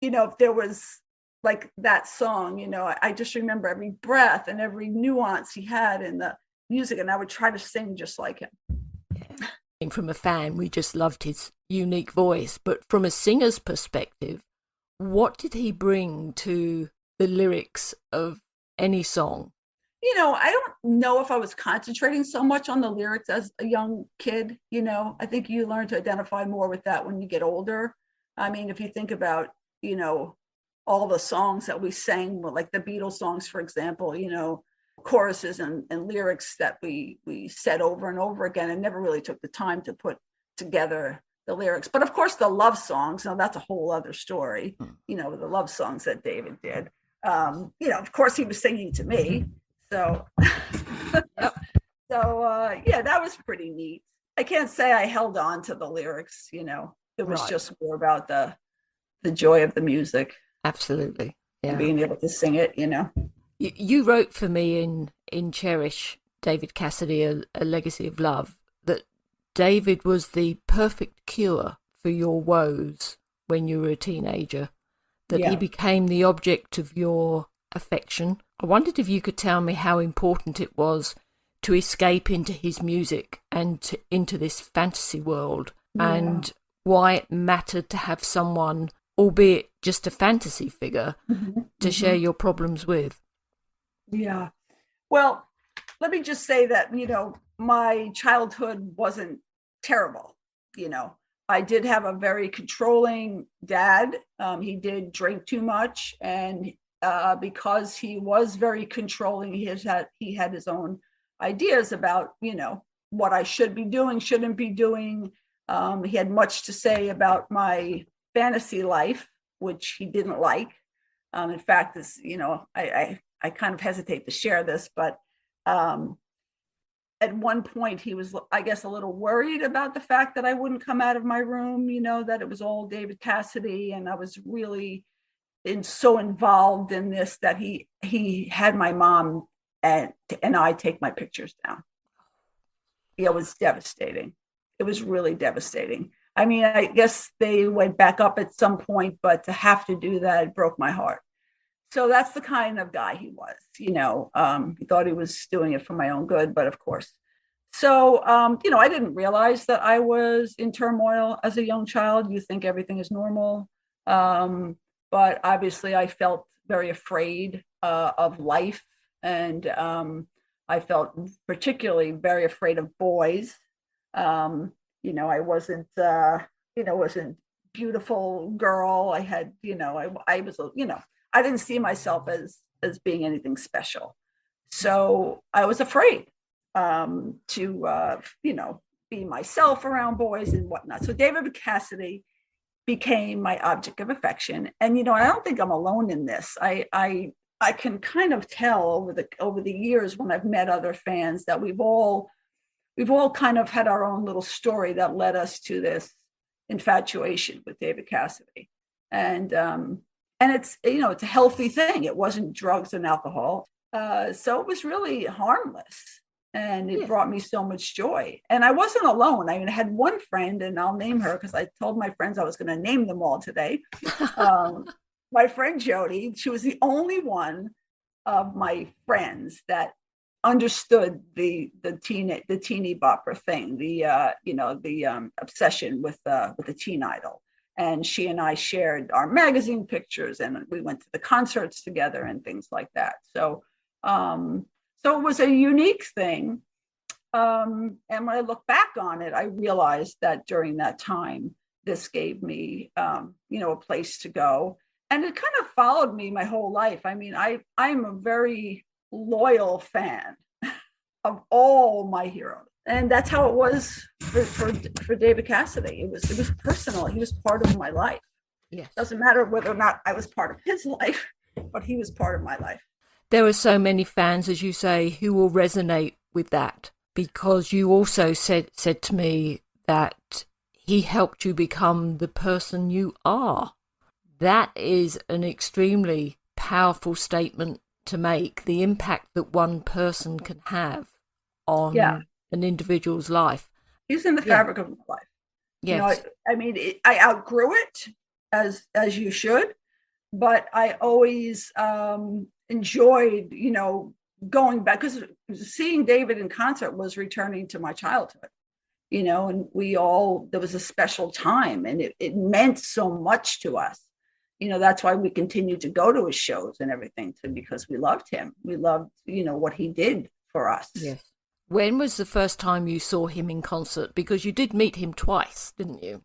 if there was like that song, I just remember every breath and every nuance he had in the music, and I would try to sing just like him. From a fan, we just loved his unique voice. But from a singer's perspective, what did he bring to the lyrics of any song? I don't know if I was concentrating so much on the lyrics as a young kid. I think you learn to identify more with that when you get older. I mean, if you think about, all the songs that we sang, like the Beatles songs, for example, choruses and lyrics that we said over and over again, and never really took the time to put together the lyrics. But of course, the love songs, now that's a whole other story, the love songs that David did. Of course, he was singing to me. So, yeah, that was pretty neat. I can't say I held on to the lyrics, it was just more about the joy of the music. Absolutely. Yeah. And being able to sing it, You wrote for me in Cherish, David Cassidy, a Legacy of Love, that David was the perfect cure for your woes when you were a teenager, that he became the object of your affection. I wondered if you could tell me how important it was to escape into his music and into this fantasy world, and why it mattered to have someone, albeit just a fantasy figure, to share your problems with. Yeah. Well, let me just say that, my childhood wasn't terrible. I did have a very controlling dad. He did drink too much, and because he was very controlling, he had his own ideas about, what I should be doing, shouldn't be doing. He had much to say about my fantasy life, which he didn't like. In fact, this, I kind of hesitate to share this, but at one point he was, I guess, a little worried about the fact that I wouldn't come out of my room, that it was all David Cassidy, and I was really so involved in this that he had my mom and I take my pictures down. It was devastating. It was really devastating. I mean, I guess they went back up at some point, but to have to do that, it broke my heart. So that's the kind of guy he was, he thought he was doing it for my own good, but of course. So, I didn't realize that I was in turmoil as a young child. You think everything is normal. But obviously I felt very afraid of life. And I felt particularly very afraid of boys. I wasn't beautiful girl. I had, I was, I didn't see myself as being anything special. So I was afraid to, be myself around boys and whatnot. So David Cassidy became my object of affection. And, I don't think I'm alone in this. I can kind of tell over the years when I've met other fans that we've all kind of had our own little story that led us to this infatuation with David Cassidy. And it's, it's a healthy thing. It wasn't drugs and alcohol. So it was really harmless, and it brought me so much joy. And I wasn't alone. I mean, I had one friend, and I'll name her because I told my friends I was going to name them all today. My friend Jody, she was the only one of my friends that understood the teeny bopper thing, the obsession with the teen idol. And she and I shared our magazine pictures, and we went to the concerts together and things like that. So it was a unique thing. And when I look back on it, I realized that during that time, this gave me, a place to go. And it kind of followed me my whole life. I mean, I'm a very loyal fan of all my heroes. And that's how it was for David Cassidy. It was personal. He was part of my life. Yes. Doesn't matter whether or not I was part of his life, but he was part of my life. There are so many fans, as you say, who will resonate with that, because you also said to me that he helped you become the person you are. That is an extremely powerful statement to make, the impact that one person can have on an individual's life. He's in the fabric of my life. Yes. I mean, I outgrew it, as you should. but I always enjoyed, going back, because seeing David in concert was returning to my childhood, and there was a special time, and it meant so much to us. That's why we continued to go to his shows and everything too, because we loved him. We loved, what he did for us. Yes. When was the first time you saw him in concert? Because you did meet him twice, didn't you?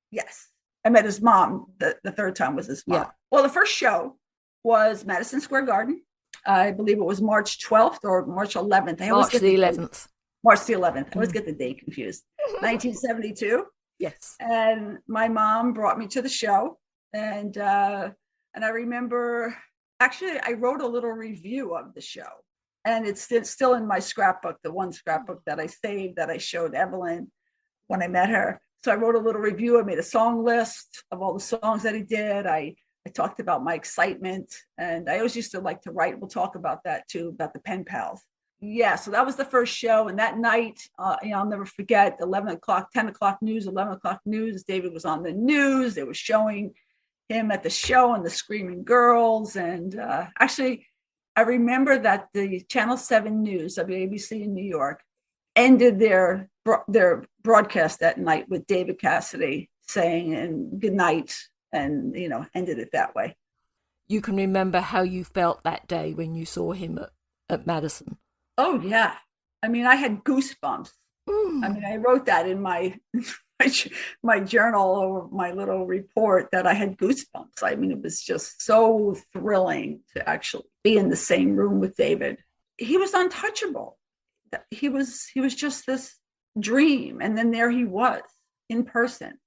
Yes. I met his mom. The third time was his mom. Yeah. Well, the first show was Madison Square Garden. I believe it was March 12th or March 11th. March the 11th. March the 11th. I always get the date confused. 1972. Yes. And my mom brought me to the show. And I remember, actually, I wrote a little review of the show. And it's still in my scrapbook, the one scrapbook that I saved, that I showed Evelyn when I met her. So I wrote a little review. I made a song list of all the songs that he did. I talked about my excitement, and I always used to like to write. We'll talk about that too, about the pen pals. Yeah, so that was the first show. And that night, I'll never forget, 11 o'clock, 10 o'clock news, 11 o'clock news. David was on the news. They were showing him at the show and the Screaming Girls. And actually, I remember that the Channel 7 News, WABC in New York, ended their broadcast that night with David Cassidy saying and good night, and ended it that way. You can remember how you felt that day when you saw him at Madison. Oh yeah, I mean, I had goosebumps. I mean, I wrote that in my journal or my little report that I had goosebumps. I mean, it was just so thrilling to actually be in the same room with David. He was untouchable. He was just this dream, and then there he was in person.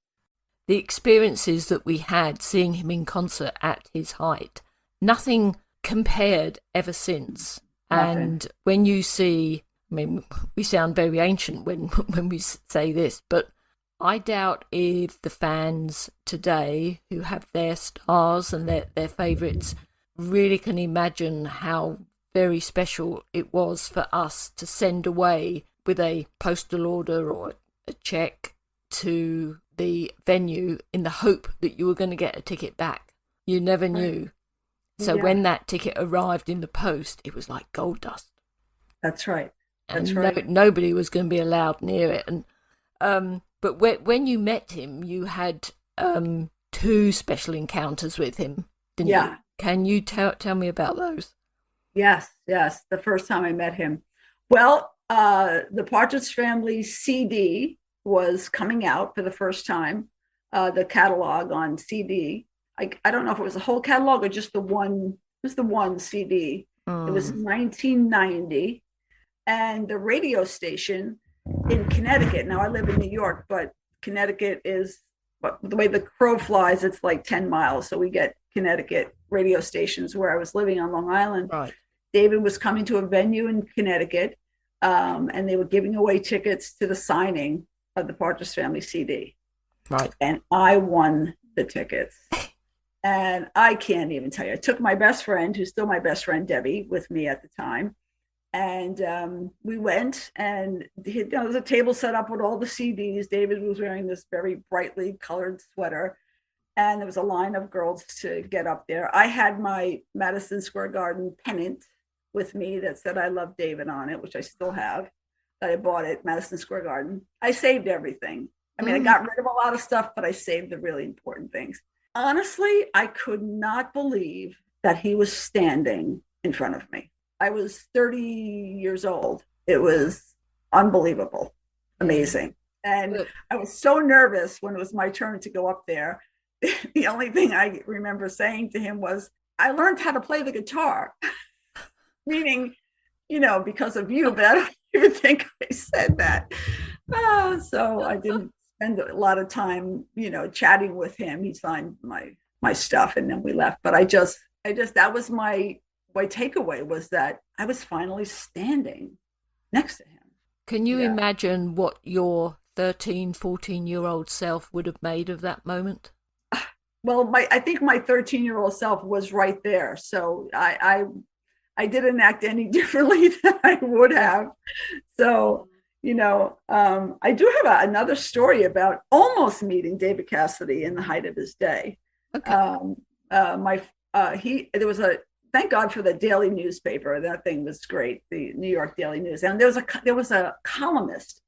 The experiences that we had seeing him in concert at his height, nothing compared ever since. Nothing. And when you see, I mean, we sound very ancient when we say this, but I doubt if the fans today who have their stars and their favourites really can imagine how very special it was for us to send away with a postal order or a check to the venue in the hope that you were going to get a ticket back. You never knew. So when that ticket arrived in the post, it was like gold dust. That's right. Nobody was going to be allowed near it. And but when you met him, you had two special encounters with him, didn't you? Can you tell me about those? Yes. The first time I met him. Well, the Partridge Family CD was coming out for the first time, the catalog on CD. I don't know if it was a whole catalog or just the one. It was the one CD. It was 1990, and the radio station in Connecticut. Now I live in New York, but Connecticut is, the way the crow flies, it's like 10 miles. So we get Connecticut radio stations where I was living on Long Island. Right. David was coming to a venue in Connecticut, and they were giving away tickets to the signing of the Partridge Family CD. Right. And I won the tickets. And I can't even tell you. I took my best friend, who's still my best friend, Debbie, with me at the time. And we went, and there was a table set up with all the CDs. David was wearing this very brightly colored sweater. And there was a line of girls to get up there. I had my Madison Square Garden pennant with me that said I love David on it, which I still have, that I bought at Madison Square Garden. I saved everything. I mean, I got rid of a lot of stuff, but I saved the really important things. Honestly, I could not believe that he was standing in front of me. I was 30 years old. It was unbelievable, amazing. And I was so nervous when it was my turn to go up there. The only thing I remember saying to him was, I learned how to play the guitar, meaning, because of you, but I don't even think I said that. So I didn't spend a lot of time, chatting with him. He signed my stuff, and then we left. But I just that was my takeaway, was that I was finally standing next to him. Can you imagine what your 13, 14-year-old self would have made of that moment? Well, I think my 13-year-old self was right there. So I didn't act any differently than I would have. So, I do have another story about almost meeting David Cassidy in the height of his day. Okay. My he there was a thank God for the daily newspaper. That thing was great, the New York Daily News. And there was a columnist